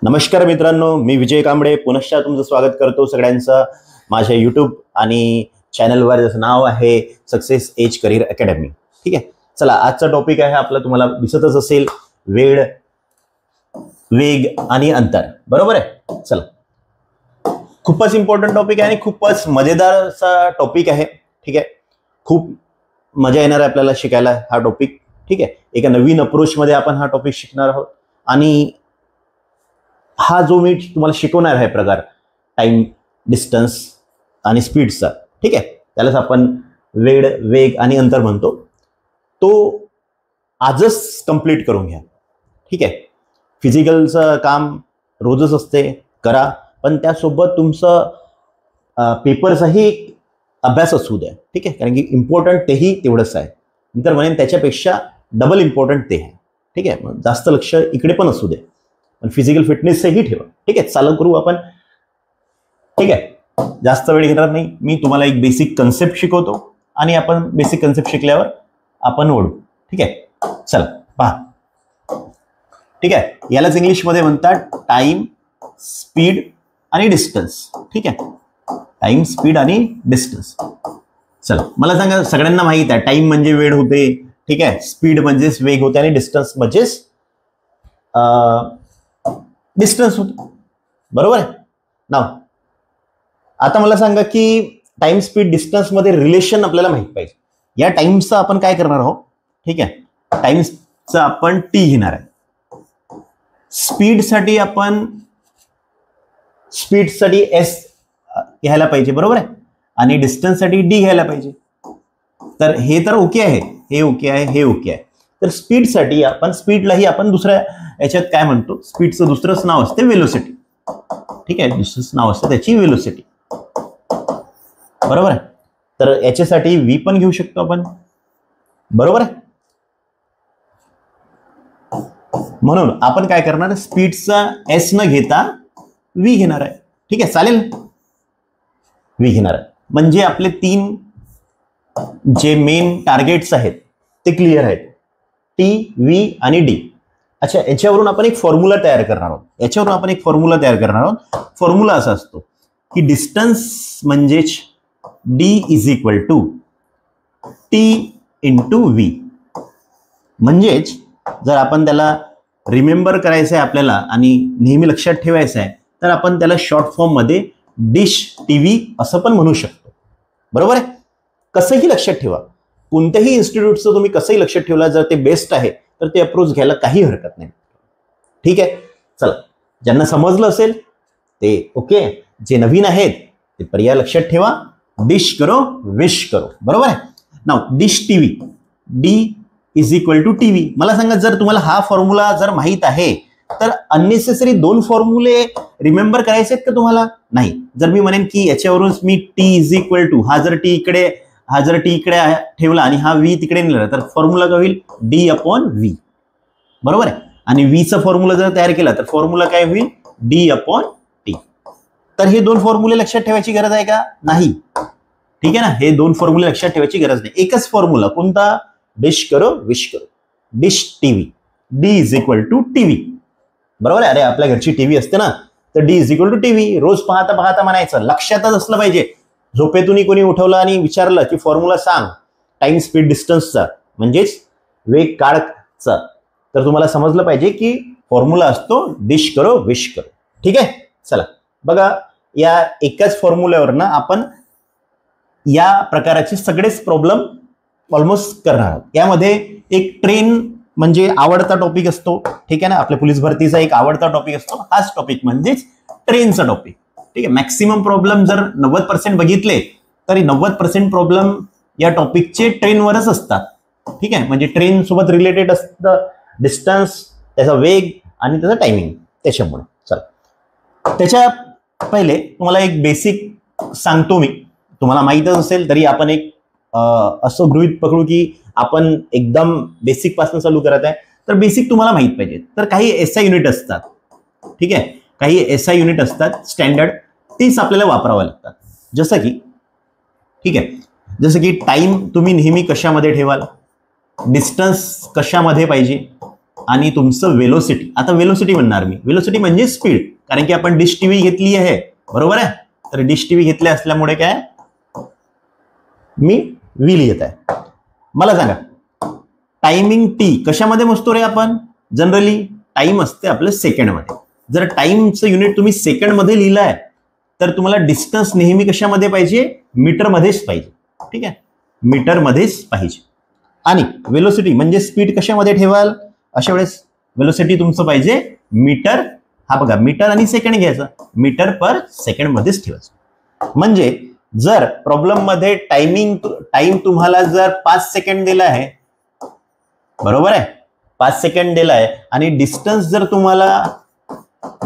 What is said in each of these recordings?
नमस्कार मित्रांनो, मी विजय कांबळे पुनश्च तुमचं स्वागत करतो सगळ्यांचं माझ्या यूट्यूब आणि चॅनलवर, ज्याचं नाव आहे सक्सेस एज करिअर अकॅडमी. ठीक आहे, चला आजचा टॉपिक आहे आपला, तुम्हाला दिसतच असेल, वेळ, वेग आणि अंतर. बरोबर आहे. चला, खूपच इम्पॉर्टंट टॉपिक आहे आणि खूपच मजेदार असा टॉपिक आहे. ठीक आहे, खूप मजा येणार आहे आपल्याला शिकायला हा टॉपिक. ठीक आहे, एका नवीन अप्रोच मध्ये आपण हा टॉपिक शिकणार आहोत आणि हा जो मी तुम्हाला शिकवणार आहे प्रकार टाइम, डिस्टन्स आणि स्पीडचा, ठीक आहे, त्यालाच आपण वेळ, वेग आणि अंतर म्हणतो, तो आजच कंप्लीट करून घ्या. ठीक आहे, फिजिकलचं काम रोजच असते, करा, पण त्यासोबत तुमचं पेपरचाही अभ्यास असू द्या. ठीक आहे, कारण की इम्पॉर्टंट तेही तेवढंच आहे. मी तर म्हणेन त्याच्यापेक्षा डबल इम्पॉर्टंट ते आहे. ठीक आहे, मग जास्त लक्ष इकडे पण असू दे, पण फिजिकल फिटनेसही ठेवा. ठीक आहे, चालू करू आपण. ठीक आहे, जास्त वेळ घेणार नाही, मी तुम्हाला एक बेसिक कन्सेप्ट शिकवतो आणि आपण बेसिक कन्सेप्ट शिकल्यावर आपण ओढू. ठीक आहे, चला पहा. ठीक आहे, यालाच इंग्लिशमध्ये म्हणतात टाइम, स्पीड आणि डिस्टन्स. ठीक आहे, टाइम, स्पीड आणि डिस्टन्स. चला, मला सांगा, सगळ्यांना माहित आहे टाइम म्हणजे वेळ होते, ठीक आहे, स्पीड म्हणजेच वेग होते आणि डिस्टन्स म्हणजेच डिस्टन्स होतो. बरोबर आहे ना. आता मला सांगा की टाइम, स्पीड, डिस्टन्स मध्ये रिलेशन आपल्याला माहित पाहिजे. या टाइमचं आपण काय करणार आहोत? ठीक आहे, टाइमचं आपण टी घेणार आहे. स्पीडसाठी आपण स्पीडसाठी एस घ्यायला पाहिजे. बरोबर आहे, आणि डिस्टन्ससाठी डी घ्यायला पाहिजे. तर हे तर ओके आहे, हे ओके आहे, हे ओके आहे. तर स्पीडसाठी आपण स्पीडलाही आपण दुसऱ्या याच्यात काय म्हणतो, स्पीडचं दुसरंच नाव असते वेलोसिटी. ठीक आहे, दुसरंच नाव असतं त्याची वेलोसिटी. बरोबर आहे, तर याच्यासाठी व्ही पण घेऊ शकतो आपण. बरोबर आहे, म्हणून आपण काय करणार, स्पीडचा एस न घेता व्ही घेणार आहे. ठीक आहे, चालेल, व्ही घेणार आहे. म्हणजे आपले तीन जे मेन टार्गेट्स आहेत ते क्लिअर आहेत, टी, व्ही आणि डी. अच्छा, याच्यावरून आपण एक फॉर्म्युला तयार करणार आहोत. फॉर्म्युला असा असतो की डिस्टन्स म्हणजेच D is equal to T into V. म्हणजेच जर आपण त्याला रिमेंबर करायचं आहे आपल्याला आणि नेहमी लक्षात ठेवायचं आहे, तर आपण त्याला शॉर्ट फॉर्म मध्ये डिश टीव्ही असं पण म्हणू शकतो. बरोबर आहे, कसंही लक्षात ठेवा, कोणत्याही इन्स्टिट्यूटचं तुम्ही कसंही लक्षात ठेवला, जर ते बेस्ट आहे तर ते अप्रोच घ्यायला काही हरकत नाही. ठीक आहे, चला, ज्यांना समजलं असेल ते ओके, जे नवीन आहेत ते पर्याय लक्षात ठेवा, डिश करो विश करो. बरोबर आहे ना. Dish TV, D is equal to TV. मला सांगा, जर तुम्हाला हा फॉर्म्युला जर माहित आहे तर अननेसेसरी दोन फॉर्म्युले रिमेंबर करायचे आहेत का तुम्हाला? नाही. जर मी म्हणेन की याच्यावरून मी टी इज इक्वल टू, हा जर टी इकडे ठेवला आणि हा व्ही तिकडे नेला, तर फॉर्म्युला काय होईल, डी अपॉन व्ही. बरोबर आहे, आणि व्हीचा फॉर्म्युला जर तयार केला तर फॉर्म्युला काय होईल, डी अपॉन टी. तर हे दोन फॉर्म्युले लक्षात ठेवायची गरज आहे का? नाही. ठीक आहे ना, हे दोन फॉर्म्युले लक्षात ठेवायची गरज नाही. एकच फॉर्म्युला, कोणता, डिश करो विश करो, dish TV, D is equal to TV. बरोबर आहे. अरे आपल्या घरची टीव्ही असते ना, तर D is equal to TV. रोज पाहता पाहता म्हणायचं, लक्षातच असलं पाहिजे. झोपेतून कोणी उठवलं आणि विचारलं की फॉर्म्युला सांग टाइम, स्पीड, डिस्टन्सचा म्हणजेच वेग काळचा, तर तुम्हाला समजलं पाहिजे की फॉर्म्युला असतो डिश करो विश करो. ठीक आहे, चला बघा, या एकाच फॉर्म्युल्यावर ना आपण या प्रकारचे सगळेच प्रॉब्लेम ऑलमोस्ट करणार आहोत. यामध्ये एक ट्रेन म्हणजे आवडता टॉपिक असतो. ठीक आहे ना, आपल्या पोलीस भरतीचा एक आवडता टॉपिक असतो, हाच टॉपिक म्हणजेच ट्रेनचा टॉपिक. ठीक आहे, मॅक्सिमम प्रॉब्लेम जर 90% बघितले तरी 90% प्रॉब्लेम या टॉपिकचे ट्रेनवरच असतात. ठीक आहे, म्हणजे ट्रेन सोबत रिलेटेड असतं डिस्टन्स, त्याचा वेग आणि त्याचा टायमिंग. त्याच्यामुळे चला, त्याच्या पहिले तुम्हाला एक बेसिक सांगतो मी. तुम्हाला माहीतच असेल तरी आपण एक असं गृहीत पकडू की आपण एकदम बेसिक पासून चालू करत आहे, तर बेसिक तुम्हाला माहित पाहिजे. तर काही एसआय युनिट असतात. ठीक आहे, काही एसआय युनिट असतात स्टँडर्ड, तीच आपल्याला वापरावं लागतात. जसं की, ठीक आहे, जसं की टाइम तुम्ही नेहमी कशामध्ये ठेवाल, डिस्टन्स कशामध्ये पाहिजे, आणि तुमचं वेलोसिटी. आता वेलोसिटी म्हणणार मी, वेलोसिटी म्हणजे स्पीड, कारण की आपण डिश टीव्ही घेतली आहे, बरोबर आहे. तर डिश टीव्ही घेतली असल्यामुळे काय मी व्ही लिहित आहे. मला सांगा टायमिंग टी कशामध्ये मोजतो रे आपण? जनरली टाइम असते आपल्या सेकंडमध्ये. जर टाइमचं युनिट तुम्ही सेकंडमध्ये लिहिलंय तर तुम्हाला डिस्टन्स नेहमी कशामध्ये पाहिजे? मीटरमध्येच पाहिजे. ठीक आहे, मीटरमध्येच पाहिजे. आणि वेलोसिटी म्हणजे स्पीड कशामध्ये ठेवाल? अशा वेळेस वेलोसिटी तुमचं पाहिजे मीटर. हा बघा, मीटर आणि सेकंड घ्यायचा, मीटर पर सेकंड मध्येच ठेवायचं. म्हणजे जर प्रॉब्लेम मध्ये टाइम तुम्हाला जर 5 सेकंड दिला आहे, बरोबर आहे, 5 सेकंड दिला आहे, आणि डिस्टन्स जर तुम्हाला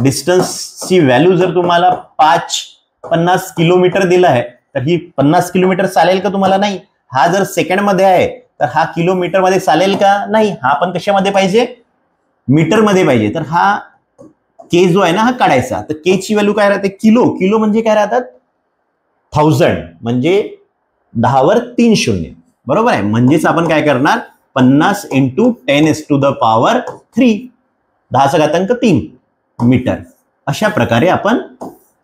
डिस्टन्सची व्हॅल्यू जर तुम्हाला 50 किलोमीटर दिला आहे, तर ही 50 किलोमीटर चालेल का तुम्हाला? नाही. हा जर सेकंड मध्ये आहे तर हा किलोमीटर मध्ये चालेल का? नाही. हा पण कशामध्ये पाहिजे? मीटर मध्ये पाहिजे. तर हा के जो आहे ना हा काढायचा. तर के ची व्हॅल्यू काय राहते? किलो. किलो म्हणजे काय राहतात? 1000, म्हणजे 10 वर 3 शून्य, बरोबर आहे. म्हणजेच आपण काय करणार? 50 × 10⁻³ 10⁻³ मीटर. अशा प्रकारे आपण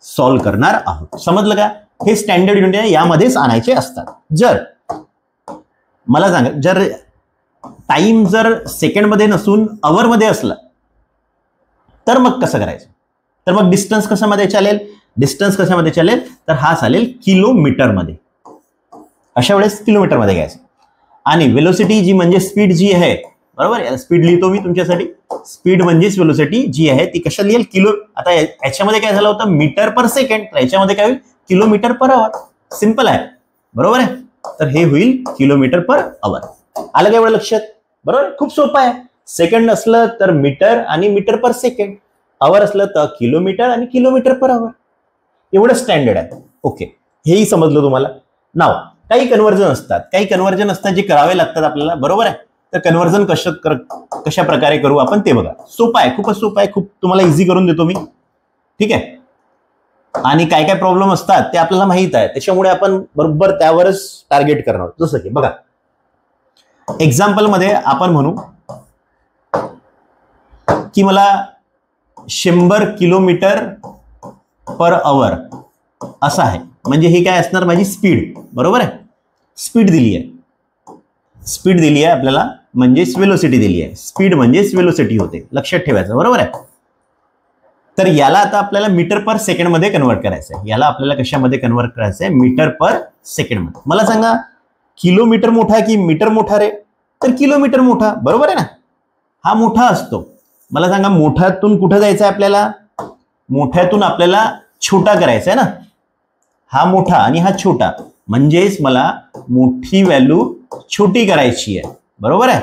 सॉल्व्ह करणार आहोत. समजलं का? हे स्टँडर्ड युनिट यामध्येच आणायचे असतात. जर मला सांगा, जर टाइम जर सेकंड मध्ये नसून अवर मध्ये असला तर मग कसं करायचं? तर मग डिस्टन्स कशामध्ये चालेल? डिस्टन्स कशामध्ये चालेल? तर हा चालेल किलोमीटर मध्ये. अशा वेळेस किलोमीटर मध्ये घ्यायचं. आणि वेलोसिटी जी म्हणजे स्पीड जी आहे, बरोबर, स्पीड लिहितो मी तुमच्यासाठी. स्पीड म्हणजेच वेलोसिटी जी आहे ती कशा लिहिल? किलो. आता याच्यामध्ये काय झालं होतं? मीटर पर सेकंड. तर याच्यामध्ये काय होईल? Kilometre per hour. सिंपल आहे, बरोबर आहे. तर हे होईल किलोमीटर पर आवर. आलं का एवढं लक्षात? बरोबर, खूप सोपं आहे. सेकंड असलं तर मीटर आणि मीटर पर सेकंड, आवर असलं तर किलोमीटर आणि किलोमीटर पर आवर. एवढं स्टँडर्ड आहे. ओके, हेही समजलं तुम्हाला. नाव काही कन्व्हर्जन असतात, जे करावे लागतात आपल्याला, बरोबर आहे. तर कन्व्हर्जन कशा प्रकारे करू आपण ते बघा. सोपं आहे, खूपच सोपं आहे. खूप तुम्हाला इझी करून देतो मी. ठीक आहे. आणि काय काय प्रॉब्लेम असतात ते आपल्याला माहित आहे, त्याच्यामुळे आपण बरोबर त्यावरच टार्गेट करणार. जसं की बघा, एक्झाम्पल मध्ये आपण म्हणू की मला 100 किलोमीटर पर आवर असं आहे. म्हणजे हे काय असणार? माझी स्पीड, बरोबर आहे. स्पीड दिली आहे आपल्याला, म्हणजेच वेलोसिटी दिली आहे. स्पीड म्हणजेच वेलोसिटी होते, लक्षात ठेवायचं, बरोबर आहे. तर याला आता आपल्याला मीटर पर सेकंड मध्ये कन्वर्ट करायचं आहे. याला आपल्याला कशामध्ये कन्वर्ट करायचं आहे? मीटर पर सेकंड मध्ये. मला सांगा, किलोमीटर मोठा की मीटर मोठा रे? तर किलोमीटर मोठा, बरोबर आहे ना. हा मोठा असतो. मला सांगा, मोठ्यातून कुठं जायचं आहे आपल्याला? मोठ्यातून आपल्याला छोटा करायचा आहे ना. हा मोठा आणि हा छोटा, म्हणजेच मला मोठी व्हॅल्यू छोटी करायची आहे, बरोबर आहे.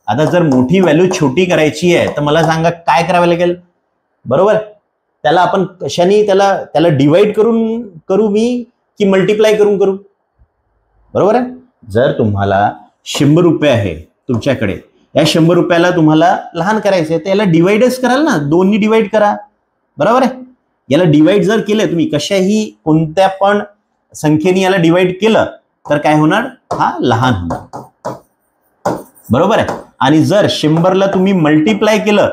आता जर मोठी व्हॅल्यू छोटी करायची आहे तर मला सांगा काय करावं लागेल? बरोबर, त्याला आपण कशाने त्याला डिवाइड करू मी की मल्टिप्लाय करू? बरोबर आहे. जर तुम्हाला 100 रुपये आहे तुमच्याकडे, या 100 रुपयाला तुम्हाला लहान करायचे तर याला डिवाइडच कराल ना, 2 डिवाइड करा, बरोबर आहे. याला डिवाइड जर केलं तुम्ही कशाही कोणत्या पण संख्येने याला डिवाइड केलं तर काय होणार? हा लहान होणार, बरोबर आहे. आणि जर 100ला तुम्ही मल्टिप्लाय केलं,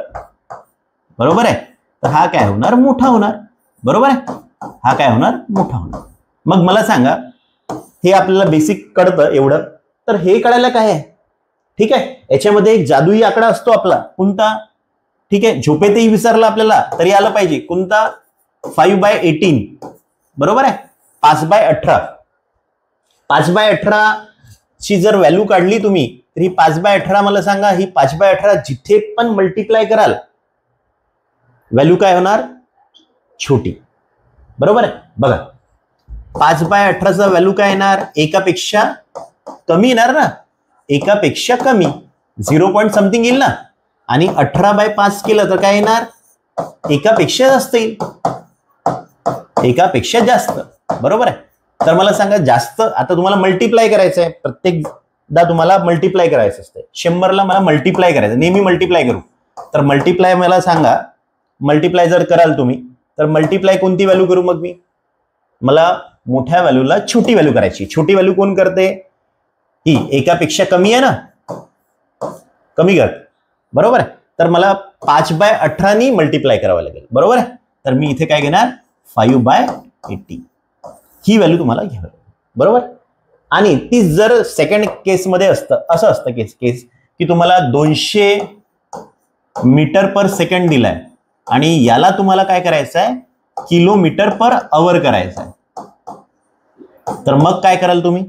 बरोबर आहे, तर हा काय होणार? मोठा होणार, बरोबर आहे. हा काय होणार? मोठा होणार. मग मला सांगा, हे आपल्याला बेसिक कळतं एवढं, तर हे कळायला काय आहे? ठीक आहे, याच्यामध्ये एक जादुई आकडा असतो आपला, कोणता? ठीक आहे, झोपेतही विसरला आपल्याला तरी आलं पाहिजे, कोणता? 5/18, बरोबर आहे. 5/18. 5/18 ची जर व्हॅल्यू काढली तुम्ही तर ही 5/18, मला सांगा, ही 5/18 जिथे पण मल्टिप्लाय कराल व्हॅल्यू काय होणार? छोटी, बरोबर आहे. बघा, 5/18चा व्हॅल्यू काय येणार? एकापेक्षा कमी येणार ना, एकापेक्षा कमी, 0 पॉइंट समथिंग येईल ना. आणि 18/5 केलं तर काय येणार? एकापेक्षा जास्त येईल, एकापेक्षा जास्त, बरोबर आहे. तर मला सांगा, जास्त, आता तुम्हाला मल्टिप्लाय करायचं आहे, प्रत्येकदा तुम्हाला मल्टिप्लाय करायचं असते. 100ला मला मल्टिप्लाय करायचं, नेहमी मल्टिप्लाय करू. तर मल्टिप्लाय मला सांगा, मल्टिप्लाय जर कराल तुम्ही तर मल्टिप्लाय कोणती व्हॅल्यू करू? मग मला मोठ्या व्हॅल्यूला छोटी व्हॅल्यू करायची. छोटी व्हॅल्यू कोण करते? ही एकापेक्षा कमी आहे ना, कमी करते, बरोबर आहे. तर मला 5/18 मल्टिप्लाय करावं लागेल, बरोबर आहे. तर मी इथे काय घेणार 5/80 ही व्हॅल्यू तुम्हाला घ्यावी, बरोबर. आणि ती जर सेकंड केसमध्ये असतं, असं असतं केस की तुम्हाला 200 मीटर पर सेकंड दिलाय आणि याला तुम्हाला काय करायचं आहे किलोमीटर पर आवर करायचं आहे. तर मग काय कराल तुम्ही,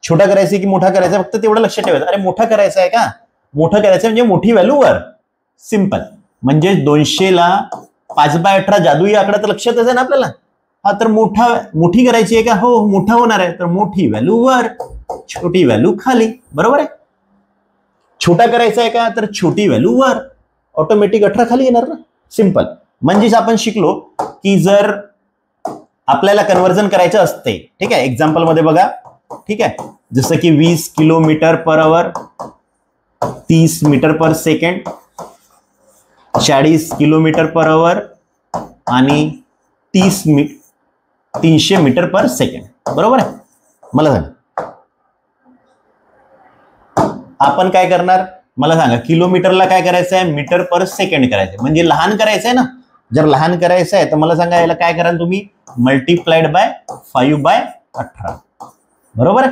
छोटा करायचं की मोठा करायचा, फक्त तेवढं लक्षात ठेवायचं. अरे मोठा करायचा आहे का, मोठं करायचं म्हणजे मोठी व्हॅल्यू वर, सिंपल. म्हणजे 200 ला 5/18 जादुई आकडा तर लक्षातच आहे ना आपल्याला. हा तर मोठी करायची आहे का, हो मोठा होणार आहे, तर मोठी व्हॅल्यू वर, छोटी व्हॅल्यू खाली, बरोबर आहे. छोटा करायचा आहे का, तर छोटी व्हॅल्यू वर, ऑटोमॅटिक 18 खाली येणार ना, सिंपल. म्हणजेच आपण शिकलो की जर आपल्याला कन्व्हर्जन करायचं असते, ठीक आहे, एक्झाम्पल मध्ये बघा, ठीक आहे, जसं की 20 किलोमीटर पर आवर, 30 मीटर पर सेकंड, 40 किलोमीटर पर आवर आणि 300 मीटर पर सेकंड, बरोबर आहे. मला सांगा आपण काय करणार, मला सांगा किलोमीटरला काय करायचं आहे, मीटर पर सेकंड करायचं, म्हणजे लहान करायचं आहे ना. जर लहान करायचं आहे तर मला सांगा याला काय कराल तुम्ही, मल्टिप्लाइड बाय 5/18, बरोबर आहे.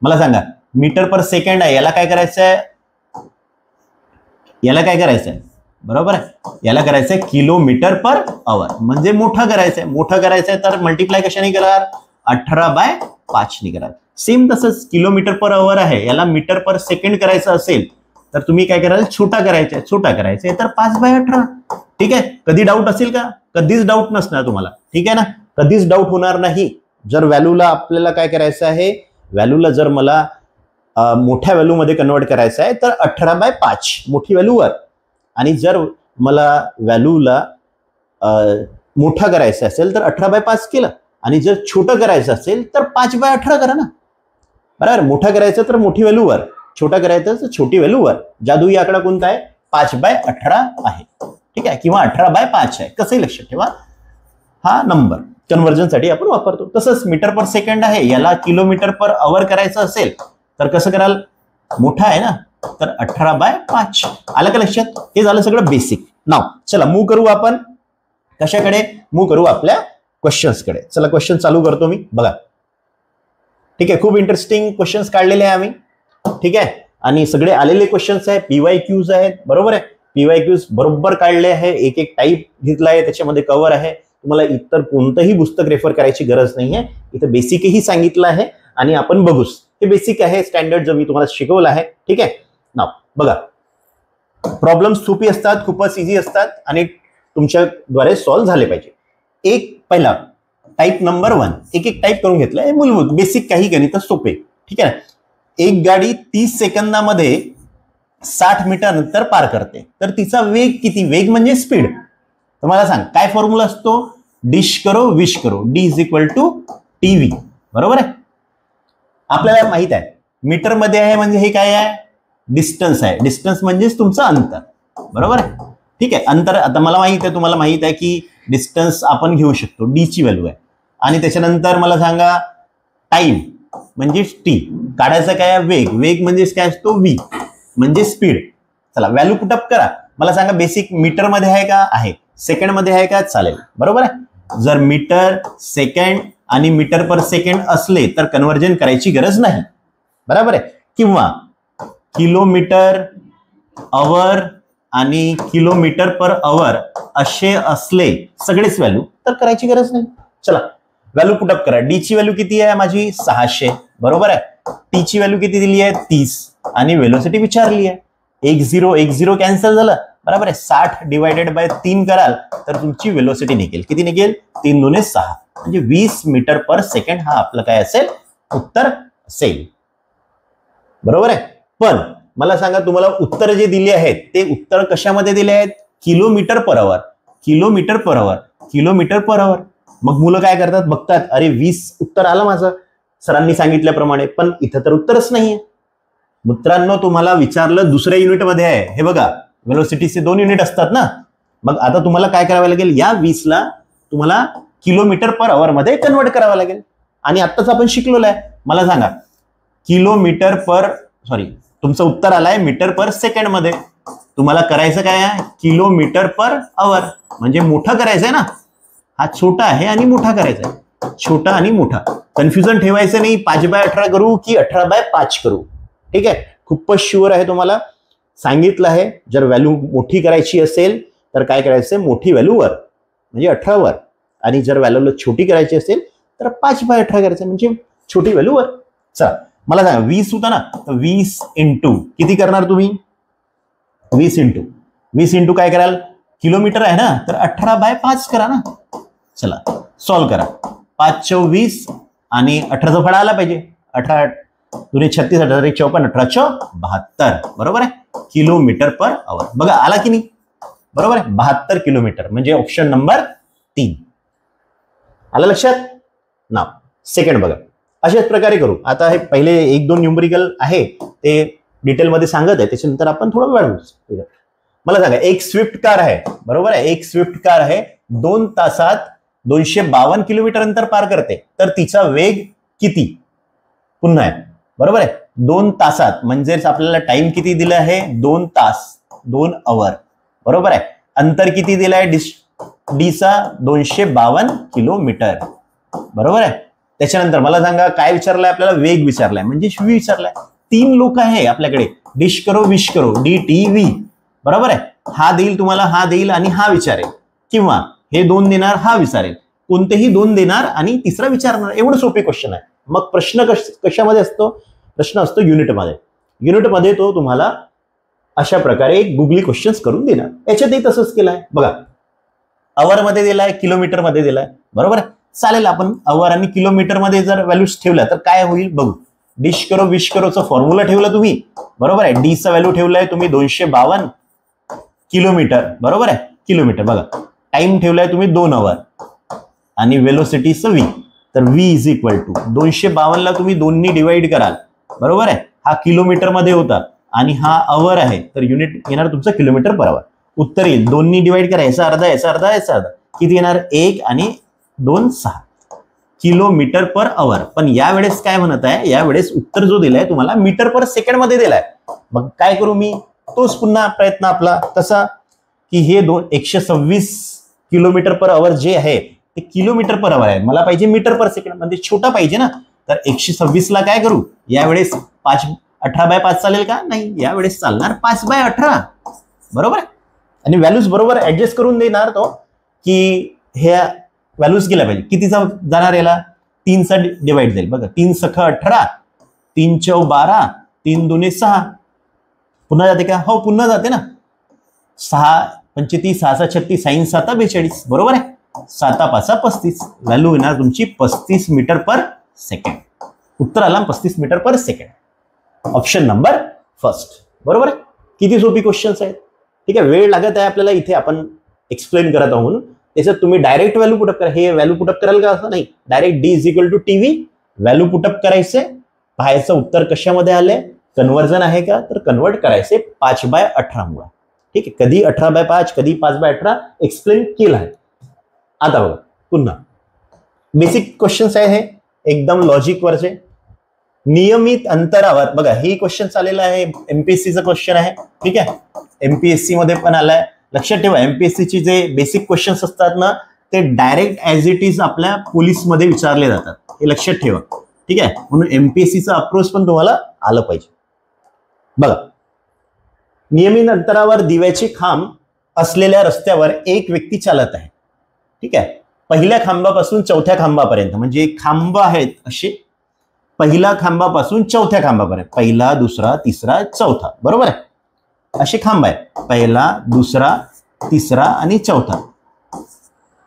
मला सांगा मीटर पर सेकंड आहे, याला काय करायचं आहे, याला काय करायचं आहे, बरोबर आहे, याला करायचं आहे किलोमीटर पर आवर, म्हणजे मोठं करायचं आहे. मोठं करायचं आहे तर मल्टिप्लाय कशाने कराल, 18/5 ने कराल. सेम तसंच किलोमीटर पर आवर आहे, याला मीटर पर सेकंड करायचं असेल तर तुम्ही काय कराल, छोटा करायचा आहे तर 5/18. ठीक आहे. कधी डाऊट असेल का, कधीच डाऊट नसणार तुम्हाला, ठीक आहे ना, कधीच डाऊट होणार नाही. जर व्हॅल्यूला आपल्याला काय करायचं आहे, व्हॅल्यूला जर मला मोठ्या व्हॅल्यू मध्ये कन्वर्ट करायचं आहे तर 18/5 मोठी व्हॅल्यू वर, आणि जर मला व्हॅल्यूला मोठा करायचं असेल तर 18/5 केलं, आणि जर छोटं करायचं असेल तर 5/18 करा ना, बरोबर. मोठा करायचं तर मोठी व्हॅल्यू वर, छोटा करायचं तर छोटी व्हॅल्यू वर. जादुई आकडा कोणता आहे, 5/18 आहे, ठीक आहे, किंवा 18/5 आहे, कसंही लक्षात ठेवा. हा नंबर कन्व्हर्जन साठी आपण वापरतो. तसंच मीटर पर सेकंड आहे, याला किलोमीटर पर आवर करायचं असेल तर कसं कराल, मोठा आहे ना, तर 18/5. आलं का लक्षात. हे झालं सगळं बेसिक. नाव चला मूव्ह करू आपण कशाकडे, मूव्ह करू आपल्या क्वेश्चन्सकडे. चला क्वेश्चन चालू करतो मी, बघा. ठीक आहे, खूप इंटरेस्टिंग क्वेश्चन्स काढलेले आहे आम्ही, ठीक आहे, आणि सगळे आलेले क्वेश्चन्स आहे, PYQs आहेत, बरोबर आहे. PYQs बरोबर काढले आहे, एक एक टाईप घेतला आहे, त्याच्यामध्ये कव्हर आहे. तुम्हाला इतर कोणतंही पुस्तक रेफर करायची गरज नाहीये, इथं बेसिकही सांगितलं आहे आणि आपण बघूच. हे बेसिक आहे, स्टँडर्ड जो मी तुम्हाला शिकवलं आहे, ठीक आहे. नाव बघा, प्रॉब्लेम सोपी असतात, खूपच इझी असतात आणि तुमच्याद्वारे सॉल्व्ह झाले पाहिजे. एक पहिला टाईप नंबर 1, एक एक टाईप करून घेतलंय, मूलभूत बेसिक काही गणित सोपे, ठीक आहे. एक गाडी 30 सेकंदामध्ये 60 मीटर अंतर पार करते, तर तिचा वेग किती, वेग म्हणजे स्पीड. तर मला सांग काय फॉर्म्युला असतो, डिश करो विश करो, D = TV, बरोबर आहे. आपल्याला माहित आहे मीटर मध्ये आहे म्हणजे हे काय आहे, डिस्टन्स आहे. डिस्टन्स म्हणजेच तुमचं अंतर, बरोबर आहे, ठीक आहे. अंतर आता मला माहित आहे, तुम्हाला माहित आहे की डिस्टन्स आपण घेऊ शकतो, D ची व्हॅल्यू आहे. आणि त्याच्यानंतर मला सांगा टाइम म्हणजे T, काढायचं काय, वेग, वेग म्हणजेच काय असतो, V म्हणजे स्पीड. चला व्हॅल्यू पुटअप करा. मला सांगा बेसिक मीटर मध्ये आहे का, आहे. सेकंड मध्ये आहे का, चालेल, बरोबर आहे. जर मीटर सेकंड आणि मीटर पर सेकंड असले तर कन्व्हर्जन करायची गरज नाही, बरोबर आहे. किंवा किलोमीटर आवर आणि किलोमीटर पर आवर असे असले सगळेच व्हॅल्यू तर करायची गरज नाही. चला व्हॅल्यू पुटअप करा. D ची व्हॅल्यू किती आहे माझी, 600, बरोबर आहे. T ची व्हॅल्यू किती दिली आहे, 30, आणि व्हेलोसिटी विचारली आहे. 10 कॅन्सल झालं, बरोबर आहे. 60/3 कराल तर तुमची व्हेलोसिटी निघेल, किती निघेल, 3 दुने 6, म्हणजे 20 मीटर पर सेकंड हा आपलं काय असेल, उत्तर असेल, बरोबर आहे. पण मला सांगा तुम्हाला उत्तर जे दिले आहेत ते उत्तर कशामध्ये दिले आहेत, kilometre per hour, kilometre per hour, kilometre per hour. मग मुलं काय करतात, बघतात, अरे 20 उत्तर आलं माझं सरांनी सांगितल्याप्रमाणे, पण इथं तर उत्तरच नाहीये. मित्रांनो तुम्हाला विचारलं दुसऱ्या युनिट मध्ये आहे, हे बघा व्हेलोसिटीचे 2 युनिट असतात ना. मग आता तुम्हाला काय करावं लागेल, या 20 ला तुम्हाला किलोमीटर पर आवर मध्ये कन्वर्ट करावं लागेल. आणि आत्ताच आपण शिकलेलो आहे. मला सांगा तुमचं उत्तर आलंय मीटर पर सेकंड मध्ये, तुम्हाला करायचं काय आहे, किलोमीटर पर आवर, म्हणजे मोठं करायचंय ना, हा छोटा आहे आणि मोठा करायचा आहे, छोटा आणि मोठा. कन्फ्युजन ठेवायचं नाही, 5/18 करू की 18/5 करू. ठीक आहे, खूपच शुअर आहे, तुम्हाला सांगितलं आहे. जर व्हॅल्यू मोठी करायची असेल तर काय करायचं, मोठी व्हॅल्यू वर म्हणजे 18 वर, आणि जर व्हॅल्यू छोटी करायची असेल तर 5/18 करायचं म्हणजे छोटी व्हॅल्यू वर. चला मला सांगा, 20 होता ना, तर 20 इंटू किती करणार तुम्ही, 20 इंटू काय कराल, किलोमीटर आहे ना, तर 18/5 करा ना. चला सॉल्व करा. 5 × 20 आणि 18चा फळा आला पाहिजे. 18 दुने 36, 18 × 54, 18 × 72, बरोबर आहे, किलोमीटर पर आवर. बघा आला की नाही, बरोबर आहे, 72 किलोमीटर, म्हणजे ऑप्शन नंबर 3 आलं लक्षात. नाव सेकंड बघा, अशाच प्रकारे करू. आता हे पहिले 1-2 न्यूमरिकल आहे ते डिटेलमध्ये सांगत आहे, त्याच्यानंतर आपण थोडं वेळ. मला सांगा, एक स्विफ्ट कार आहे, बरोबर आहे, एक स्विफ्ट कार आहे, 2 तासात 252 किलोमीटर अंतर पार करते, तर तिचा वेग किती. पुन्हा आहे, बरोबर आहे, 2 तासात म्हणजेच आपल्याला टाइम किती दिलं आहे, 2 तास, 2 आवर, बरोबर आहे. अंतर किती दिलं आहे, डीचा 252 किलोमीटर, बरोबर आहे. त्याच्यानंतर मला सांगा, काय विचारलंय आपल्याला, वेग विचारलाय, म्हणजे व्ही विचारलाय. 3 लोक आहे आपल्याकडे, डिश करो विश करो, DTV, बरोबर आहे. हा देईल तुम्हाला, हा देईल आणि हा विचारेल, किंवा हे 2 देणार, हा विचारेल, कोणतेही 2 देणार आणि तिसरा विचारणार. एवढं सोपे क्वेश्चन आहे. मग प्रश्न कशामध्ये असतो, प्रश्न असतो युनिटमध्ये. युनिटमध्ये तो तुम्हाला अशा प्रकारे गुगली क्वेश्चन्स करून देणार. याच्यातही तसंच केलंय बघा, आवर मध्ये दिलाय, किलोमीटर मध्ये दिलाय, बरोबर आहे. चालेल, आपण आवर आणि किलोमीटर मध्ये जर व्हॅल्यूज ठेवल्या तर काय होईल बघू. डिश करो विश करोचं फॉर्म्युला ठेवला तुम्ही, बरोबर आहे. डीचा व्हॅल्यू ठेवलाय तुम्ही 252 किलोमीटर, बरोबर आहे, किलोमीटर. बघा टाइम ठेवलाय तुम्ही 2 आवर आणि वेलोसिटीचं व्ही, तर व्ही इज इक्वल टू 252 ला तुम्ही 2 नी डिवाइड कराल, बरोबर आहे. हा किलोमीटर मध्ये होता आणि हा आवर आहे, तर युनिट येणार तुमचं किलोमीटर पर आवर. उत्तर येईल 2 नी डिवाइड करा, याचा अर्धा, याचा अर्धा, याचा अर्धा, किती येणार, 1 आणि 2 6 किलोमीटर पर आवर. पण यावेळेस काय म्हणत आहे, यावेळेस उत्तर जो दिलाय तुम्हाला मीटर पर सेकंड मध्ये दिलाय. मग काय करू मी, तोच पुन्हा प्रयत्न आपला तसा, की हे 126 किलोमीटर पर आवर जे आहे ते किलोमीटर पर आवर आहे, मला पाहिजे मीटर पर सेकंड, म्हणजे छोटा पाहिजे ना. तर 126 ला काय करू, यावेळेस 18/5 चालेल का, नाही, यावेळेस चालणार 5/18, बरोबर. आणि व्हॅल्यूज बरोबर ऍडजस्ट करून देणार तो, की ह्या व्हॅल्यूज गेल्या पाहिजे. कितीचा जाणार याला, 3 चा डिवाइड जाईल. बघा 3 सख 18, 3 चौ 12, 3 दुने 6, पुन्हा जाते का, हो पुन्हा जाते ना. 6 35, 6 36, 6 7 42, बरोबर आहे. 7 5 35, व्हॅल्यू येणार तुमची 35 मीटर पर सेकंड. उत्तर आला 35 मीटर पर सेकंड, ऑप्शन नंबर फर्स्ट, बरोबर आहे. किती सोपी क्वेश्चन्स आहेत. ठीक आहे, वेळ लागत आहे आपल्याला, इथे आपण एक्सप्लेन करत आहोत. त्याच्यात तुम्ही डायरेक्ट व्हॅल्यू पुटअप करा, हे व्हॅल्यू पुटअप कराल का, असं नाही, direct D is equal to TV value put up करायचे, पाहायचं उत्तर कशामध्ये आलंय, कन्व्हर्जन आहे का, तर कन्वर्ट करायचे 5/18 मुळे. ठीक आहे, कधी 18/5, कधी 5/18 एक्सप्लेन केलं आहे. आता बघा पुन्हा बेसिक क्वेश्चन्स आहे, हे एकदम लॉजिक वरचे. नियमित अंतरावर, बघा हे क्वेश्चन आलेलं आहे, एमपीएससीचं क्वेश्चन आहे. ठीक आहे, एमपीएससी मध्ये पण आलाय. लक्षात ठेवा, एमपीएससीची जे बेसिक क्वेश्चन्स असतात ना, ते डायरेक्ट ऍज इट इज आपल्या पोलीसमध्ये विचारले जातात, हे लक्षात ठेवा. ठीक आहे, म्हणून एमपीएससीचा अप्रोच पण तुम्हाला आलं पाहिजे. बघा, नियमित अंतरावर दिव्याचे खांब असलेल्या रस्त्यावर एक व्यक्ती चालत आहे. ठीक आहे, पहिल्या खांबापासून चौथ्या खांबापर्यंत, म्हणजे खांब आहेत असे, पहिला खांबापासून चौथ्या खांबापर्यंत, पहिला, दुसरा, तिसरा, चौथा, बरोबर आहे, असे खांब आहेत. पहिला, दुसरा, तिसरा आणि चौथा.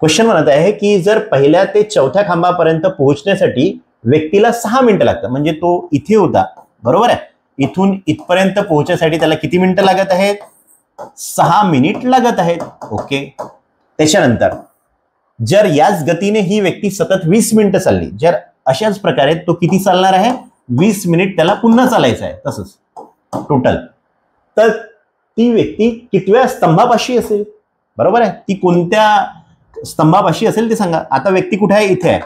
क्वेश्चन म्हणत आहे की जर पहिल्या ते चौथ्या खांबापर्यंत पोहोचण्यासाठी व्यक्तीला 6 मिनिटं लागतात, म्हणजे तो इथे होता, बरोबर आहे, इथून इथपर्यंत पोहोचण्यासाठी त्याला किती मिनिटं लागत आहेत, 6 मिनिट लागत आहेत. ओके, त्याच्यानंतर जर याच गतीने ही व्यक्ती सतत 20 मिनिटं चालली, जर अशाच प्रकारे तो किती चालणार आहे, 20 मिनिट त्याला पुन्हा चालायचं आहे, तसंच टोटल. तर ती व्यक्ती कितव्या स्तंभापाशी असेल, बरोबर आहे, ती कोणत्या स्तंभापाशी असेल ते सांगा. आता व्यक्ती कुठे आहे, इथे आहे,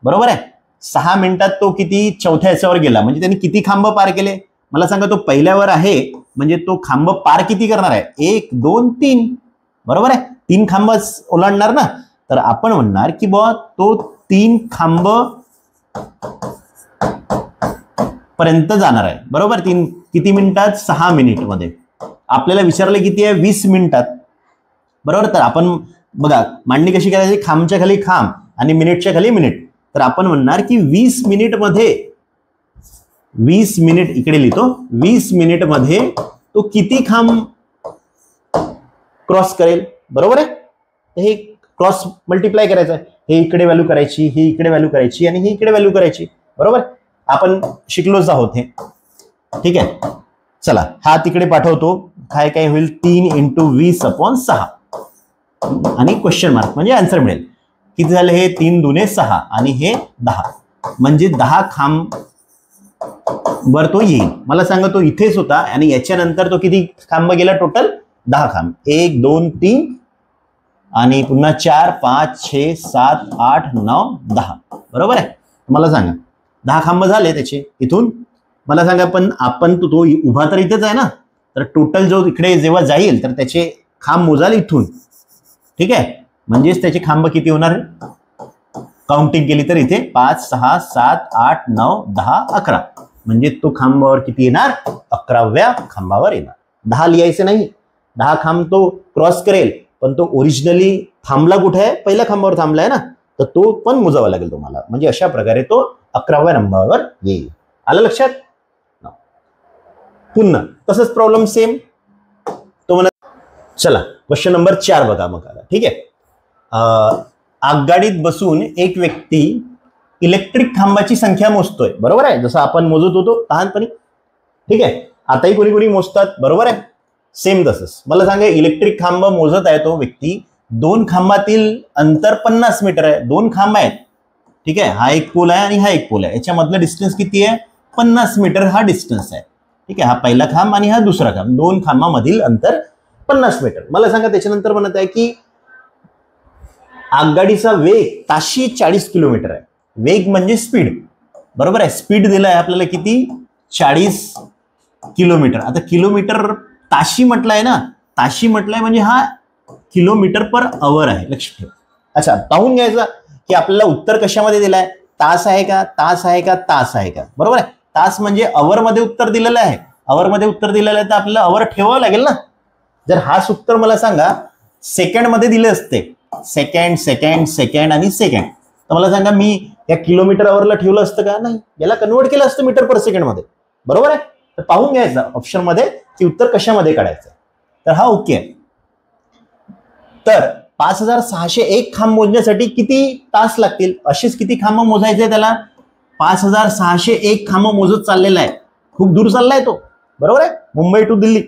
बरोबर आहे. 6 मिनिटात तो किती चौथ्या ह्याच्यावर गेला, म्हणजे त्यांनी किती खांब पार केले, मला सांगा तो पहिल्यावर आहे म्हणजे तो खांब पार किती करणार आहे? 1 2 3, बरोबर आहे. 3 खांब ओलांडणार ना. तर आपण म्हणणार की बुवा तो 3 खांब पर्यंत जाणार आहे, बरोबर. 3 किती मिनिटात? 6 मिनिटमध्ये. आपल्याला विचारलं किती आहे? 20 मिनिटात, बरोबर. तर आपण बघा मांडणी कशी करायची? खांबच्या खाली खांब आणि मिनिटच्या खाली मिनिट. तर आपण म्हणणार की 20 मिनिटमध्ये, 20 मिनिट इकडे लिहितो, 20 मिनिटमध्ये तो किती खांब क्रॉस करेल, बरोबर आहे. हे क्रॉस मल्टिप्लाय करायचं आहे. हे इकडे व्हॅल्यू करायची, ही इकडे व्हॅल्यू करायची आणि ही इकडे व्हॅल्यू करायची, बरोबर. आपण शिकलोच आहोत हे, ठीक आहे. चला हा तिकडे पाठवतो. काय काय होईल? 3 × 20/6 आणि क्वेश्चन मार्क म्हणजे आन्सर मिळेल. किती झाले हे? 3 दुने 6 आणि हे 10, म्हणजे 10 खांब वर तो येईल. मला सांगा तो इथेच होता आणि याच्यानंतर तो किती खांब गेला? टोटल 10 खांब. 1 2 3 आणि पुन्हा 4 5 6 7 8 9 10, बरोबर आहे. मला सांगा 10 खांब झाले त्याचे इथून. मला सांगा पण आपण तो उभा तर इथेच आहे ना. तर टोटल जो इकडे जेव्हा जाईल तर त्याचे खांब मोजाल इथून, ठीक आहे. म्हणजेच त्याचे खांब किती होणार? काउंटिंग केली तर इथे 5 6 7 8 9 10 11, म्हणजे तो खांबावर किती येणार? 11व्या खांबावर येणार. 10 लिहायचे नाही. 10 खांब तो क्रॉस करेल पण तो ओरिजिनली थांबला कुठे आहे? पहिल्या खांबावर थांबलाय ना. तर तो पण मोजावा लागेल तुम्हाला. म्हणजे अशा प्रकारे तो 11व्या नंबरावर येईल. आलं लक्षात? पुन्हा तसंच प्रॉब्लेम सेम तो म्हणा. चला क्वेश्चन नंबर 4 बघा मग आता, ठीक आहे. आगगाडीत बसून एक व्यक्ती इलेक्ट्रिक खांबाची संख्या मोजतोय, बरोबर आहे. जसं आपण मोजत होतो लहानपणी, ठीक आहे. आताही कोणी कोणी मोजतात, बरोबर आहे. सेम तसंच. मला सांगा इलेक्ट्रिक खांब मोजत आहे तो व्यक्ती. 2 खांबातील अंतर 50 मीटर आहे. 2 खांब आहेत, ठीक आहे. हा एक पोल आहे आणि हा एक पोल आहे. याच्यामधलं डिस्टन्स किती आहे? 50 मीटर हा डिस्टन्स आहे, ठीक आहे. हा पहिला खांब आणि हा दुसरा खांब. 2 खांबामधील अंतर 50 मीटर. मला सांगा त्याच्यानंतर म्हणत आहे की आगगाडीचा वेग ताशी 40 किलोमीटर आहे. वेग म्हणजे स्पीड, बरोबर आहे. स्पीड दिला आहे आपल्याला किती? 40 किलोमीटर. आता किलोमीटर ताशी म्हटलंय ना, ताशी म्हटलंय म्हणजे हा किलोमीटर पर आवर आहे, लक्ष ठेव. अच्छा, पाहून घ्यायचं की आपल्याला उत्तर कशामध्ये दिलाय? तास आहे का, तास आहे का, तास आहे का, बरोबर आहे. तास म्हणजे आवर मध्ये उत्तर दिलेलं आहे. आवर मध्ये उत्तर दिलेलं आहे तर आपल्याला आवर ठेवावं लागेल ना. जर हाच उत्तर मला सांगा सेकंड मध्ये दिले असते, सेकंड सेकंड सेकंड आणि सेकंड, तर मला सांगा मी या किलोमीटर आवरला ठेवलं असतं का? नाही. याला कन्वर्ट केलं असतं मीटर पर सेकंड मध्ये, बरोबर आहे. तर पाहून घ्यायचं ऑप्शन मध्ये की उत्तर कशामध्ये काढायचं. तर हा ओके आहे. तर 5601 खांब मोजण्यासाठी किती तास लागतील? असेच किती खांब मोजायचे त्याला? 5601 खांब मोजत चाललेला आहे. खूप दूर चाललाय तो, बरोबर आहे. मुंबई टू दिल्ली.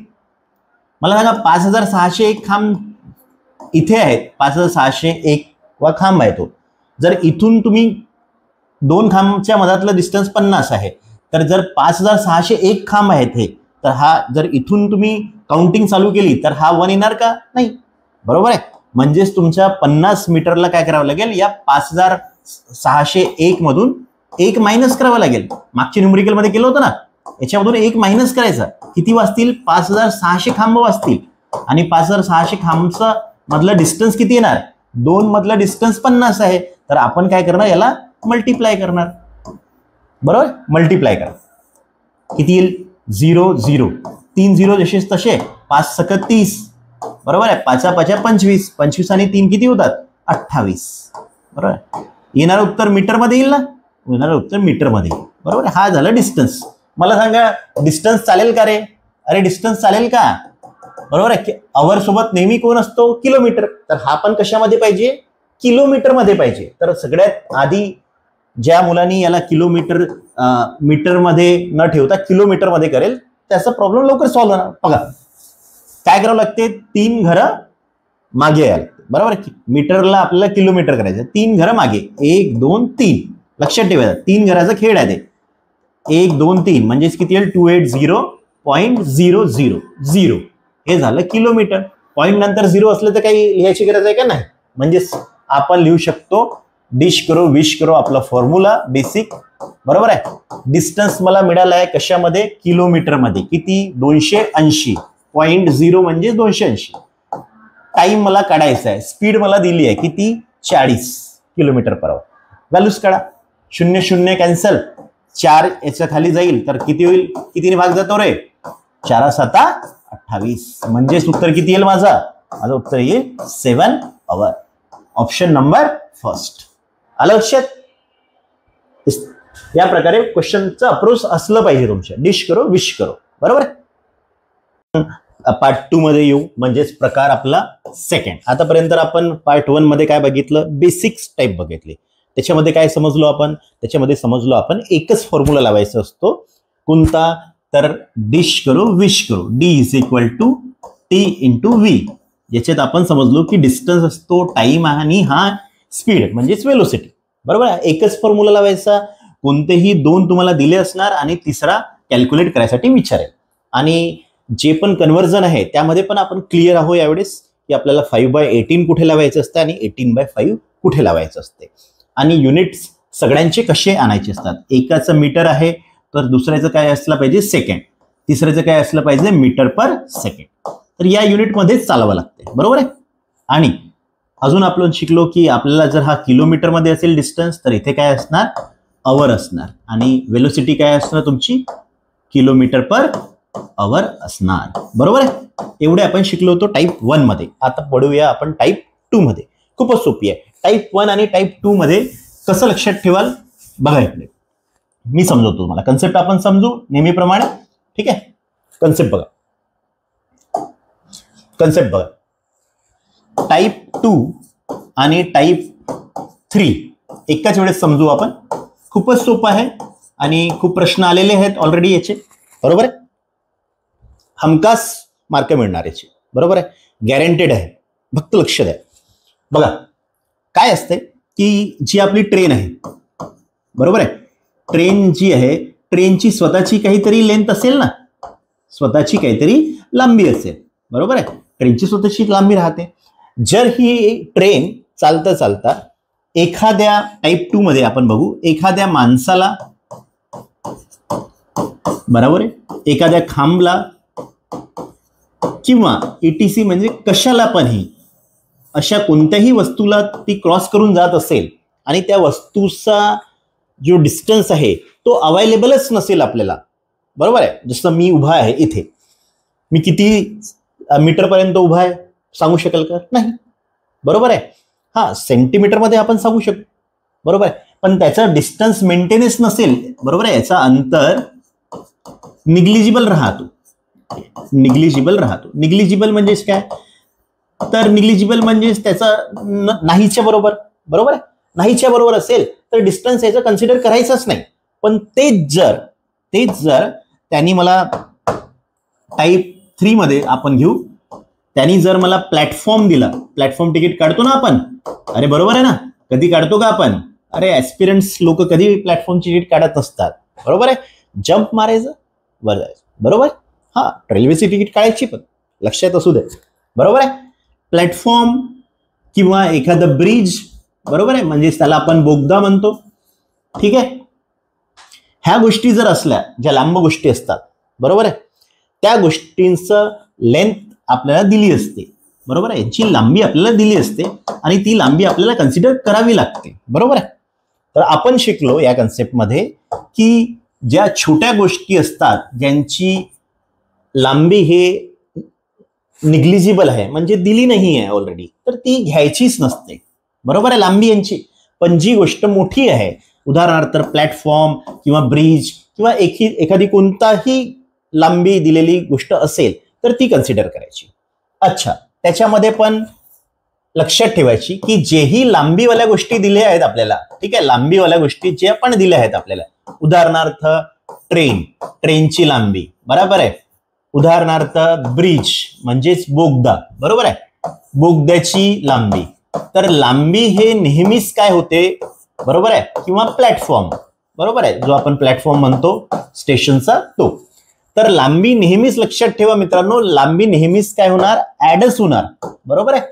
मला सांगा 5601 खांब इथे आहेत. 5601 वा खांब आहे तो. जर इथून तुम्ही 2 खांबच्या मधातलं डिस्टन्स 50 आहे, तर जर 5601 खांब आहेत हे, तर हा जर इथून तुम्ही काउंटिंग चालू केली तर हा 1 येणार का? नाही, बरोबर आहे. म्हणजेच तुमच्या 50 मीटरला काय करावं लागेल? या 5601 मधून 1 मायनस करावं लागेल. मागच्या न्यूमेरिकल मध्ये केलं होतं ना, याच्यामधून 1 मायनस करायचा. किती वाजतील? 5600 खांब वाजतील. आणि 5600 खांबचा मधला डिस्टन्स किती येणार? 2 मधला डिस्टन्स 50 आहे. तर आपण काय करणार? याला मल्टिप्लाय करणार, बरोबर. मल्टिप्लाय करा. किती येईल? 0 0 3 0 जसेच तसे. 5 सक 30, बरोबर आहे. 5 5 25, 25 आणि 3 किती होतात? 28, बरोबर. येणारं उत्तर मीटर मध्ये येईल ना. येणारं उत्तर मीटर मध्ये येईल, बरोबर. हा झाला डिस्टन्स. मला सांगा डिस्टन्स चालेल का रे? अरे डिस्टन्स चालेल का? बरोबर आहे. आवर सोबत नेहमी कोण असतो? किलोमीटर. तर हा पण कशामध्ये पाहिजे? किलोमीटर मध्ये पाहिजे. तर सगळ्यात आधी ज्या मुलांनी याला किलोमीटर मीटर मध्ये न ठेवता किलोमीटर मध्ये करेल त्याचा प्रॉब्लेम लवकर सॉल्व्ह होणार. बघा काय करावं लागते? 3 घरं मागे यायला लागते, बरोबर. मीटरला आपल्याला किलोमीटर करायचं. 3 घरं मागे. 1 2 3, लक्षात ठेवायचं. 3 घराचा खेळ आहे ते. 1 2 3 म्हणजेच किती येईल? 280.000. हे झालं किलोमीटर. पॉईंट नंतर 0 असलं तर काही लिहायची गरज आहे का? नाही. म्हणजेच आपण लिहू शकतो डिश करो विश करो आपला फॉर्म्युला बेसिक, बरोबर आहे. डिस्टन्स मला मिळाला आहे कशामध्ये, किलोमीटर मध्ये. किती, 280.0 म्हणजे 280. टाइम मला काढायचा आहे, स्पीड मला दिली आहे किती, 40 किलोमीटर पर आवर. व्हॅल्यूज काढा. 0 0 कॅन्सल, 4 याच्या खाली जाईल तर किती होईल, कितीने भाग जातो रे, 4 7 28. म्हणजे उत्तर किती येईल माझं उत्तर येईल 7 आवर. Option number first. आलं लक्षात. या प्रकारे क्वेश्चनचं अप्रोच असलं पाहिजे तुमच्या. डिश करो विश करो, बरोबर. पार्ट 2 मध्ये येऊ, म्हणजेच प्रकार आपला सेकंड. आतापर्यंत आपण पार्ट 1 मध्ये काय बघितलं, बेसिक्स टाईप बघितले. त्याच्यामध्ये काय समजलो आपण, त्याच्यामध्ये समजलो आपण एकच फॉर्म्युला लावायचा असतो. कोणता, तर डिश करो विश करो, D is equal to T into V. याच्यात आपण समजलो की डिस्टन्स असतो, टाइम आणि हा स्पीड म्हणजेच वेलोसिटी, बरोबर. एकच फॉर्म्युला लावायचा. कोणतेही 2 तुम्हाला दिले असणार आणि तिसरा कॅल्क्युलेट करायसाठी विचारेल. आणि जे पण कन्व्हर्जन आहे त्यामध्ये पण आपण क्लिअर आहोत यावेळेस की आपल्याला 5/18 कुठे लावायचं असतं आणि 18/5 कुठे लावायचं असते. आणि युनिट्स सगळ्यांचे कसे आणायचे असतात. एकाचं मीटर आहे तर दुसऱ्याचं काय असलं पाहिजे, सेकंड. तिसऱ्याचं काय असलं पाहिजे, मीटर पर सेकंड. तर या युनिटमध्येच चालवावं लागते, बरोबर आहे. आणि अजून आपण शिकलो की आपल्याला जर हा किलोमीटर मध्ये असेल डिस्टन्स तर इथे काय असणार, अवर असणार. आणि वेलोसिटी काय असणार तुमची, किलोमीटर पर अवर असणार, बरोबर आहे. एवढे आपण शिकलो होतो टाईप 1 मध्ये. आता पडूया आपण टाईप 2 मध्ये. खूपच सोपी आहे. टाईप 1 आणि टाईप 2 मध्ये कसं लक्षात ठेवाल बघा. इकडे मी समजवतो तुम्हाला. कन्सेप्ट आपण समजू नेहमीप्रमाणे, ठीक आहे. कन्सेप्ट बघा, कन्सेप्ट बघा. टाईप 2 आणि टाईप 3 एकाच वेळेस समजू आपण. खूपच सोपं आहे आणि खूप प्रश्न आलेले आहेत ऑलरेडी याचे, बरोबर आहे. हमखास मार्क मिळणार याचे, बरोबर आहे. गॅरंटेड आहे. फक्त लक्ष द्या. बघा काय असते की जी आपली ट्रेन आहे, बरोबर आहे. ट्रेन जी आहे, ट्रेनची स्वतःची काहीतरी लेंथ असेल ना, स्वतःची काहीतरी लांबी असेल, बरोबर आहे. ट्रेनची स्वतःची लांबी राहते. जर ही ट्रेन चालता चालता एखाद्या टाईप 2 मध्ये आपण बघू, एखाद्या माणसाला, बरोबर आहे, एखाद्या खांबला किंवा ETC म्हणजे कशाला पण ही अशा कोणत्याही वस्तूला ती क्रॉस करून जात असेल आणि त्या वस्तूचा जो डिस्टन्स आहे तो अवेलेबलच नसेल आपल्याला, बरोबर आहे. जसं मी उभा आहे इथे, मी किती मीटर पर्यंत उभा आहे सांगू शकेल का, नाही, बरोबर आहे. हा सेंटीमीटर मध्ये आपण सांगू शकतो, बरोबर आहे. पण त्याचा डिस्टन्स मेंटेनन्स नसेल, बरोबर आहे. याचा अंतर निग्लिजिबल राहतो, निग्लिजिबल राहतो. निग्लिजिबल म्हणजेच काय, तर निग्लिजिबल म्हणजेच त्याचा नाहीच्या बरोबर, बरोबर आहे. नाहीच्या बरोबर असेल तर डिस्टन्स याचं कन्सिडर करायचंच नाही. पण तेच जर त्यांनी मला टाईप 3 मध्ये आपण घेऊ, त्यांनी जर मला प्लॅटफॉर्म दिला, प्लॅटफॉर्म तिकीट काढतो ना आपण, अरे बरोबर आहे ना, कधी काढतो का आपण, अरे ऍस्पिरंट्स लोक कधी प्लॅटफॉर्मची तिकीट काढत नसतात, बरोबर आहे. जम्प मारायचं, वर जायचं, बरोबर. हा रेल्वेची तिकीट काढायची, पण लक्षात असू दे, बरोबर आहे. प्लॅटफॉर्म किंवा एखादं ब्रिज, बरोबर आहे, म्हणजे त्याला आपण बोगदा म्हणतो, ठीक आहे. ह्या गोष्टी जर असल्या, ज्या लांब गोष्टी असतात, बरोबर आहे, त्या गोष्टींचं लेंथ आपल्याला दिली असते, बरोबर आहे. यांची लांबी आपल्याला दिली असते आणि ती लांबी आपल्याला कन्सिडर करावी लागते, बरोबर आहे. तर आपण शिकलो या कन्सेप्टमध्ये की ज्या छोट्या गोष्टी असतात ज्यांची लांबी हे निग्लिजिबल आहे, म्हणजे दिली नाही आहे ऑलरेडी, तर ती घ्यायचीच नसते, बरोबर आहे, लांबी यांची. पण जी गोष्ट मोठी आहे, उदाहरणार्थ प्लॅटफॉर्म किंवा ब्रिज किंवा एखादी कोणताही लांबी दिलेली गोष्ट असेल तर ती कन्सिडर करायची. अच्छा, त्याच्यामध्ये पण लक्षात ठेवायची की जेही लांबीवाल्या गोष्टी दिल्या आहेत आपल्याला, ठीक आहे, लांबीवाल्या गोष्टी ज्या पण दिल्या आहेत आपल्याला, उदाहरणार्थ ट्रेनची लांबी, बरोबर आहे. उदाहरणार्थ ब्रिज म्हणजेच बोगदा, बरोबर आहे, बोगद्याची लांबी. तर लांबी हे नेहमीच काय होते, बरोबर आहे, किंवा प्लॅटफॉर्म, बरोबर आहे, जो आपण प्लॅटफॉर्म म्हणतो स्टेशनचा तो. तर लांबी नेहमीच लक्षात ठेवा मित्रांनो, लांबी नेहमीच काय होणार, ऍडच होणार, बरोबर आहे.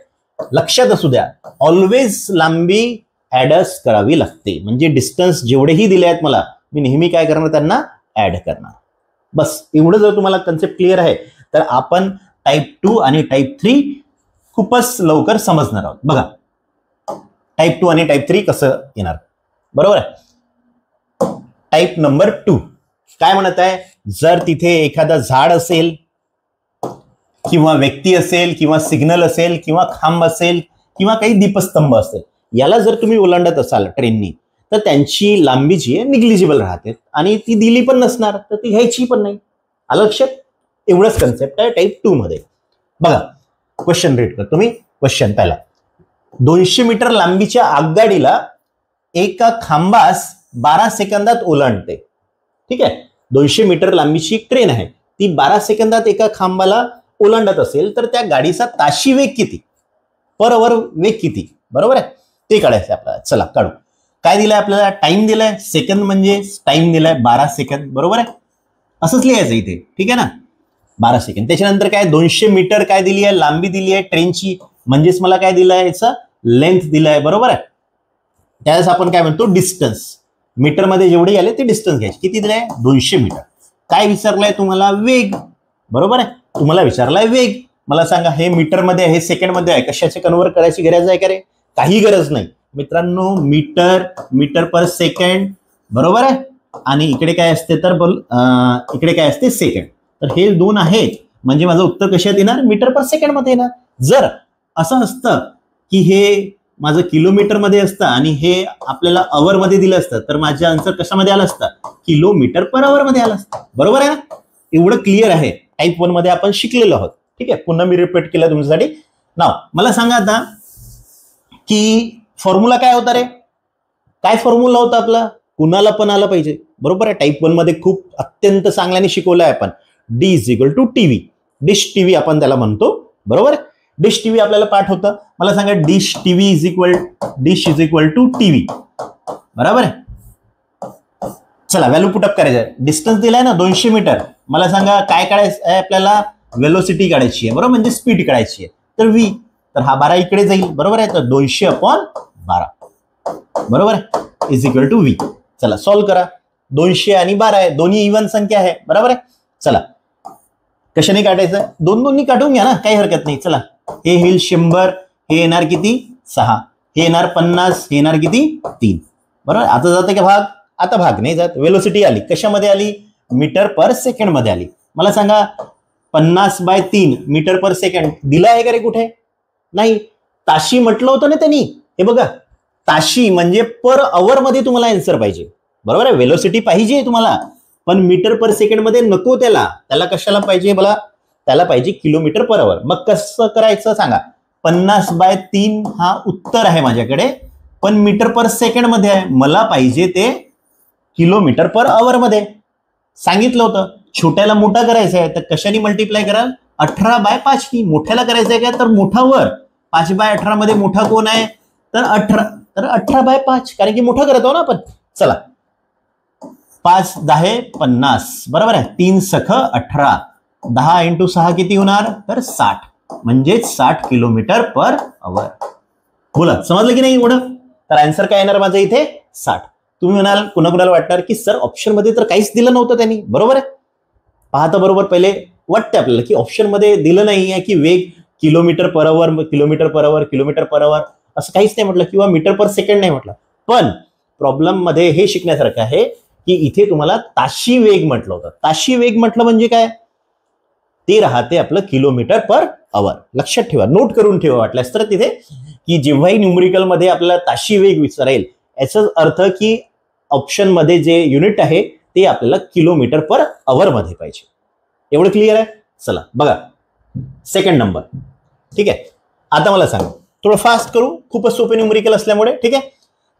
लक्षात असू द्या, ऑलवेज लांबी ऍडच करावी लागते. म्हणजे डिस्टन्स जेवढेही दिले आहेत मला, मी नेहमी काय करणार, त्यांना ऍड करणार. बस एवढं जर तुम्हाला कन्सेप्ट क्लिअर आहे तर आपण टाईप 2 आणि टाईप 3 खूपच लवकर समजणार आहोत. बघा टाईप 2 आणि टाईप 3 कसं येणार, बरोबर आहे. टाईप नंबर 2 काय म्हणत आहे, जर तिथे एखादा झाड असेल किंवा व्यक्ती असेल किंवा सिग्नल असेल किंवा खांब असेल किंवा काही दीपस्तंभ असेल, याला जर तुम्ही ओलांडत असाल ट्रेननी तर त्यांची लांबी जी आहे निग्लिजिबल राहते आणि ती दिली पण नसणार तर ती घ्यायची पण नाही. आलं लक्षात? एवढंच कन्सेप्ट आहे टाईप 2 मध्ये. बघा क्वेश्चन रीड करतो मी. क्वेश्चन पहिला, 200 मीटर लांबीच्या आगगाडीला एका खांबास 12 सेकंदात ओलांडते. ठीक आहे, 200 मीटर लांबीची एक ट्रेन आहे, ती 12 सेकंदात एका खांबाला ओलांडत असेल तर त्या गाडीचा ताशी वेग किती, पर अवर वेग किती, बरोबर आहे, ते काढायचं आपल्याला. चला काढू. काय दिलंय आपल्याला, टाइम दिलाय, सेकंद म्हणजे टाइम दिलाय 12 सेकंद, बरोबर आहे, असंच लिहायचं इथे. ठीक आहे ना, 12 सेकंद. त्याच्यानंतर काय 200 मीटर काय दिली आहे, लांबी दिली आहे ट्रेनची, म्हणजेच मला काय दिलंय, याचा लेंथ दिलाय, बरोबर आहे. त्यावेळेस आपण काय म्हणतो, डिस्टन्स. मीटर मध्ये जेवढे आले ते डिस्टन्स घ्यायचे. किती दिलाय, 200 मीटर. काय विचारलंय तुम्हाला, वेग, बरोबर आहे, तुम्हाला विचारलाय वेग. मला सांगा हे मीटर मध्ये आहे, सेकंड मध्ये आहे, कशाचे कन्वर्ट करायची गरज आहे का रे, काही गरज नाही मित्रांनो. मीटर पर सेकंड, बरोबर आहे, आणि इकडे काय असते तर इकडे काय असते, सेकंड. तर हे दोन आहेत म्हणजे माझं उत्तर कशात येणार, मीटर पर सेकंड मध्ये येणार. जर असं असतं की हे माझं किलोमीटर मध्ये असतं आणि हे आपल्याला अवर मध्ये दिलं असतं तर माझं आन्सर कशामध्ये आलं असतं, किलोमीटर पर अवर मध्ये आलं असतं, बरोबर आहे ना. एवढं क्लिअर आहे. टाईप 1 मध्ये आपण शिकलेलो आहोत. ठीक आहे, पुन्हा मी रिपीट केलं तुमच्यासाठी. नाव मला सांगा आता की फॉर्म्युला काय होता रे, काय फॉर्म्युला होता आपला, कुणाला पण आलं पाहिजे, बरोबर आहे. टाईप 1 मध्ये खूप अत्यंत चांगल्याने शिकवलंय आपण. D is equal to TV, Dish TV आपण त्याला म्हणतो, बरोबर. डिश टीव्ही आपल्याला पाठ होतं. मला सांगा dish is equal to TV, बरोबर आहे. चला व्हॅल्यू पुटअप करायचं. डिस्टन्स दिलाय ना 200 मीटर. मला सांगा काय काढायचं आहे आपल्याला, वेलोसिटी काढायची आहे, बरोबर, म्हणजे स्पीड काढायची आहे. तर v, तर हा 12 इकडे जाईल, बरोबर आहे. तर 200/12, बरोबर आहे, इज इक्वल टू v. चला सॉल्व्ह करा. 200 आणि 12 आहे, दोन्ही इव्हन संख्या आहे, बरोबर आहे. चला कशाने काढायचं, दोन्ही काढून घ्या ना, काही हरकत नाही. चला हे येईल 100, हे येणार किती 6, हे येणार 50, हे येणार किती 3, बरोबर. आता जाते का भाग, आता भाग नाही जात. वेलोसिटी आली कशामध्ये आली, मीटर पर सेकंड मध्ये आली. मला सांगा 50/3 मीटर पर सेकंड दिला आहे का रे कुठे, नाही. ताशी म्हटलं होतं ना त्यांनी, हे बघा ताशी म्हणजे पर अवर मध्ये तुम्हाला आन्सर पाहिजे, बरोबर आहे. वेलोसिटी पाहिजे तुम्हाला पण मीटर पर सेकंड मध्ये नको, त्याला कशाला पाहिजे, मला त्याला पाहिजे किलोमीटर पर अवर. मग कसं करायचं सांगा. 50/3 हा उत्तर आहे माझ्याकडे, पण मीटर पर सेकंड मध्ये आहे, मला पाहिजे ते किलोमीटर पर अवर मध्ये. सांगितलं होतं छोट्याला मोठा करायचा आहे तर कशाने मल्टिप्लाय कराल, 18/5 नी. मोठ्याला करायचं आहे का, तर मोठा वर, 5/18 मध्ये मोठा कोण आहे, तर 18, तर 18/5, कारण की मोठा करत आहो ना आपण. चला 5×10 50, बरोबर आहे. 3 सख 18, 10 × 6 किती होणार, तर 60, म्हणजे 60 किलोमीटर पर अवर. बोला समजलं की नाही एवढं. तर आन्सर काय येणार माझं इथे 60. तुम्ही म्हणाल, कुणाकुणाला वाटणार की सर ऑप्शन मध्ये तर काहीच दिलं नव्हतं त्यांनी, बरोबर आहे. पाहता बरोबर पहिले वाटते आपल्याला की ऑप्शन मध्ये दिलं नाही आहे की वेग kilometre per our, kilometre per our, kilometre per our असं काहीच नाही म्हटलं, किंवा मीटर पर सेकंड नाही म्हटलं. पण प्रॉब्लेम मध्ये हे शिकण्यासारखं आहे की इथे तुम्हाला ताशी वेग म्हटलं होतं. ताशी वेग म्हटलं म्हणजे काय, ते राहते आपलं किलोमीटर पर अवर. लक्षात ठेवा, नोट करून ठेवा वाटल्यास तर तिथे, की जेव्हाही न्यूमरिकल मध्ये आपल्याला ताशी वेग विचारेल याचा अर्थ की ऑप्शन मध्ये जे युनिट आहे ते आपल्याला किलोमीटर पर अवर मध्ये पाहिजे. एवढं क्लिअर आहे. चला बघा सेकंड नंबर. ठीक आहे, आता मला सांगा, थोडं फास्ट करू, खूपच सोपे न्यूमरिकल असल्यामुळे. ठीक आहे,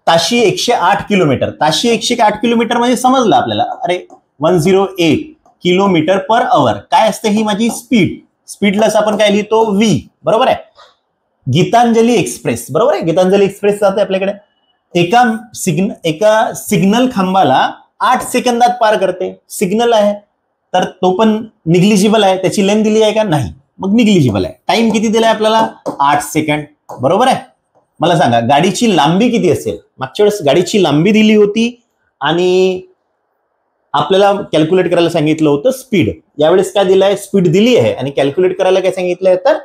ताशी 108 किलोमीटर. ताशी 108 किलोमीटर म्हणजे समजलं आपल्याला, अरे 108 किलोमीटर पर अवर काय असते, ही माझी स्पीड. स्पीडलाच आपण काय लिहितो, v, बरोबर आहे. गीतांजली एक्सप्रेस, बरोबर आहे, गीतांजली एक्सप्रेस जाते आपल्याकडे. एका सिग्नल खांबाला 8 सेकंदात पार करते. सिग्नल आहे तर तो पण निग्लिजिबल आहे, त्याची लेंथ दिली आहे का, नाही, मग निग्लिजिबल आहे. टाइम किती दिलाय आपल्याला, 8 सेकंड, बरोबर आहे. मला सांगा गाडीची लांबी किती असेल? मागच्या वेळेस गाडीची लांबी दिली होती आणि आपल्याला कॅल्क्युलेट करायला सांगितलं होतं स्पीड. यावेळेस काय दिलंय? स्पीड दिली आहे आणि कॅल्क्युलेट करायला काय सांगितलंय तर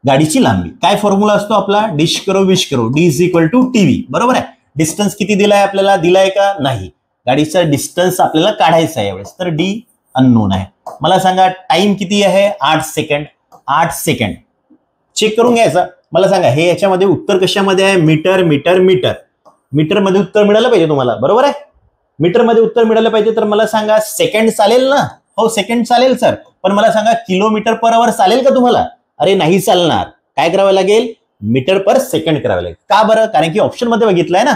गाडीची लांबी. काय फॉर्म्युला असतो आपला? डिश करो विश करो, D is equal to TV. बरोबर आहे. डिस्टन्स किती दिलाय आपल्याला? दिलाय का? नाही. गाडीचा डिस्टन्स आपल्याला काढायचा आहे यावेळेस, तर डी अननोन आहे. मला सांगा टाइम किती आहे? 8 सेकंड. 8 सेकंड चेक करून घ्यायचा. मला सांगा हे याच्यामध्ये उत्तर कशामध्ये आहे? Metre metre metre. मीटर मध्ये उत्तर मिळालं पाहिजे तुम्हाला. बरोबर आहे. मीटर मध्ये उत्तर मिळालं पाहिजे. तर मला सांगा सेकंड चालेल ना? हो सेकंड चालेल सर. पण मला सांगा किलोमीटर पर आवर चालेल का तुम्हाला? अरे नाही चालणार. काय करावं लागेल? मीटर पर सेकंड करावं लागेल. का बरं? कारण की ऑप्शन मध्ये बघितलंय ना.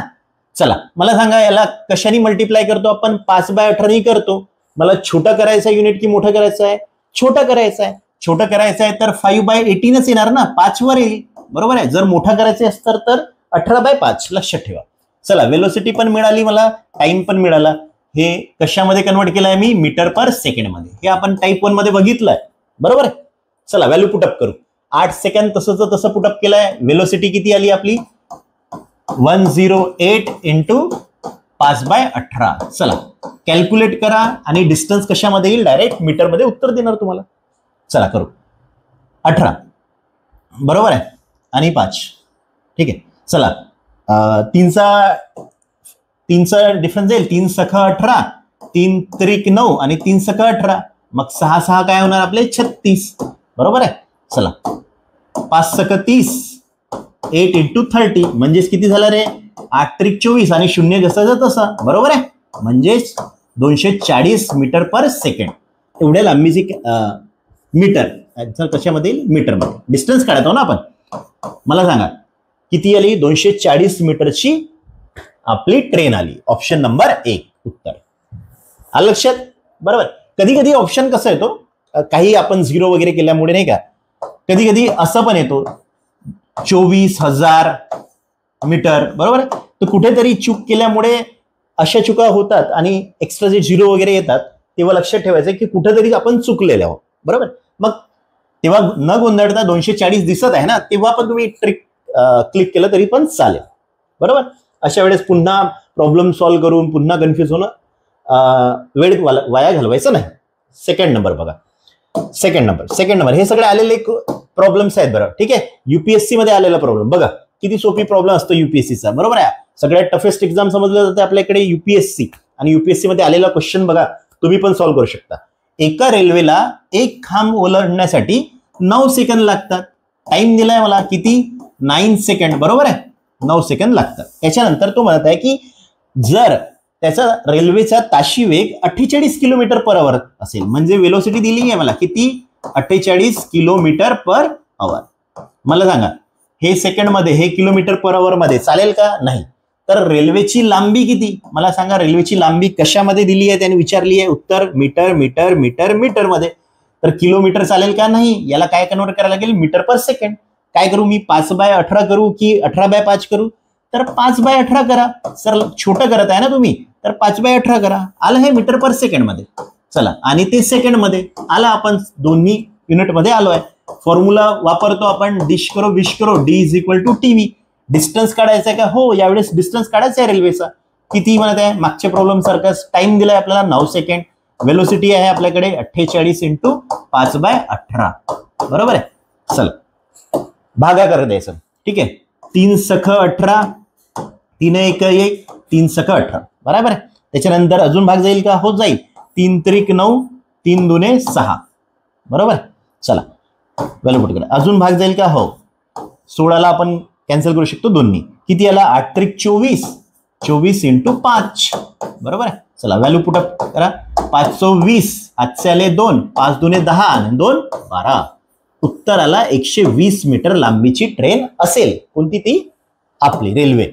चला मला सांगा याला कशाने मल्टिप्लाय करतो आपण? 5/18 करतो. मला छोटा करायचा युनिट की मोठं करायचं आहे? छोटा करायचा आहे. छोटा करायचं आहे तर 5/18च येणार ना, 5 वर येईल. बरोबर आहे. जर मोठा करायचं असतं तर 18/5. लक्षात ठेवा. चला वेलोसिटी पण मिळाली मला, टाइम पण मिळाला. हे कशामध्ये कन्वर्ट केलंय मी? मीटर पर सेकंड मध्ये. हे आपण टाइप 1 मध्ये बघितलंय. बरोबर आहे. चला व्हॅल्यू पुटअप करू. 8 सेकंड तसंच तसं पुटअप केलंय. वेलोसिटी किती आली आपली? 108 इंटू 5/18. चला कॅल्क्युलेट करा आणि डिस्टन्स कशामध्ये येईल? डायरेक्ट मीटर मध्ये उत्तर देणार तुम्हाला. चला करू. 18 बरोबर आहे आणि 5. ठीक आहे. चला 3चा डिफरन्स येईल. 3 सख 18, 3 त्रिक 9 आणि 3 सख 18. मग 6 6 काय होणार आपले? 36. बरोबर आहे. चला 5 सख 30, 8 इंटू 30 म्हणजेच किती झालं रे? 8 त्रिक 24 आणि 0 जसं तसं. बरोबर आहे. म्हणजेच 240 मीटर पर सेकंड. एवढ्या लांबीची मीटर कशामध्ये? मीटर मध्ये. डिस्टन्स काढतो ना आपण. मला सांगा किती आली? 240 मीटरची आपली ट्रेन आली. ऑप्शन नंबर 1 उत्तर आलं लक्षात. बरोबर. कधी कधी ऑप्शन कसं येतो, काही आपण 0 वगैरे केल्यामुळे नाही का, कधी कधी असं पण येतो 24,000 मीटर. बरोबर. तर कुठेतरी चूक केल्यामुळे अशा चुका होतात आणि एक्स्ट्रा जे 0 वगैरे येतात तेव्हा लक्षात ठेवायचं की कुठेतरी आपण चुकलेले आहोत. बरोबर. मग तेव्हा न गोंधळता 240 दिसत आहे ना, तेव्हा पण तुम्ही ट्रिक क्लिक केलं तरी पण चालेल. बरोबर. अशा वेळेस पुन्हा प्रॉब्लेम सॉल्व्ह करून पुन्हा कन्फ्युज होणं वेळ वाया घालवायचं नाही. सेकंड नंबर बघा. सेकंड नंबर हे सगळे आलेले प्रॉब्लेम्स आहेत. बरं ठीक आहे. युपीएससी मध्ये आलेला प्रॉब्लेम बघा किती सोपी प्रॉब्लेम असतो युपीएससीचा. बरोबर आहे. सगळ्यात टफेस्ट एक्झाम समजलं जातं आपल्याकडे युपीएससी. आणि युपीएससी मध्ये आलेला क्वेश्चन बघा तुम्ही पण सॉल्व्ह करू शकता. एका रेल्वेला एक खांब ओलांडण्यासाठी 9 सेकंद लागतात. टाइम दिलाय मला किती? 9 सेकंड. बरोबर आहे. 9 सेकंद लागतात. त्याच्यानंतर तो म्हणत आहे की जर त्याचा रेल्वेचा ताशी वेग 48 किलोमीटर पर आवर असेल, म्हणजे वेलोसिटी दिली आहे मला किती? 48 किलोमीटर पर आवर. मला सांगा हे सेकंड मध्ये, हे किलोमीटर पर आवर मध्ये चालेल का? नाही. तर रेल्वेची लांबी किती? मला सांगा रेल्वेची लांबी कशामध्ये दिली आहे? त्याने विचारली आहे. उत्तर मीटर मीटर मीटर मीटर मध्ये. तर किलोमीटर चालेल का? नाही. याला काय कन्वर्ट करायला लागेल? मीटर पर सेकंड. काय करू मी? 5/18 करू की 18/5 करू? तर 5/18 करा. सर छोटं करत आहे ना तुम्ही, तर 5/18 करा. आलं हे मीटर पर सेकंड मध्ये. चला आणि ते सेकंड मध्ये आला. आपण दोन्ही युनिट मध्ये आलोय. फॉर्म्युला वापरतो आपण डिश करो विश करो, D is equal to TV. Distance काढायचा आहे का? हो यावेळेस डिस्टन्स काढायचा आहे रेल्वेचा. किती म्हणत आहे? मागच्या प्रॉब्लेम सारखाच. टाइम दिलाय आपल्याला 9 सेकंड. वेलोसिटी आहे आपल्याकडे 48 इंटू 5/18. बरोबर आहे. चला भागाकार द्यायचं. ठीक आहे. 3 सख 18, 3 1 1, 3 सख 18. बरोबर आहे. त्याच्यानंतर अजून भाग जाईल का? हो जाईल. 3 त्रिक 9, 3 दुने 6. बरोबर. चला व्हॅल्यू पुट करा. अजून भाग जाईल का? हो. 16ला आपण कॅन्सल करू शकतो दोन्ही. किती आला? 8 त्रिक 24, 24 इंटू 5. बरोबर आहे. चला व्हॅल्यू पुटअप करा. 520, आजचे आले 2, 5 दुने 10 आणि 2 12. उत्तर आला 120 मीटर लांबीची ट्रेन असेल. कोणती ती? आपली रेल्वे.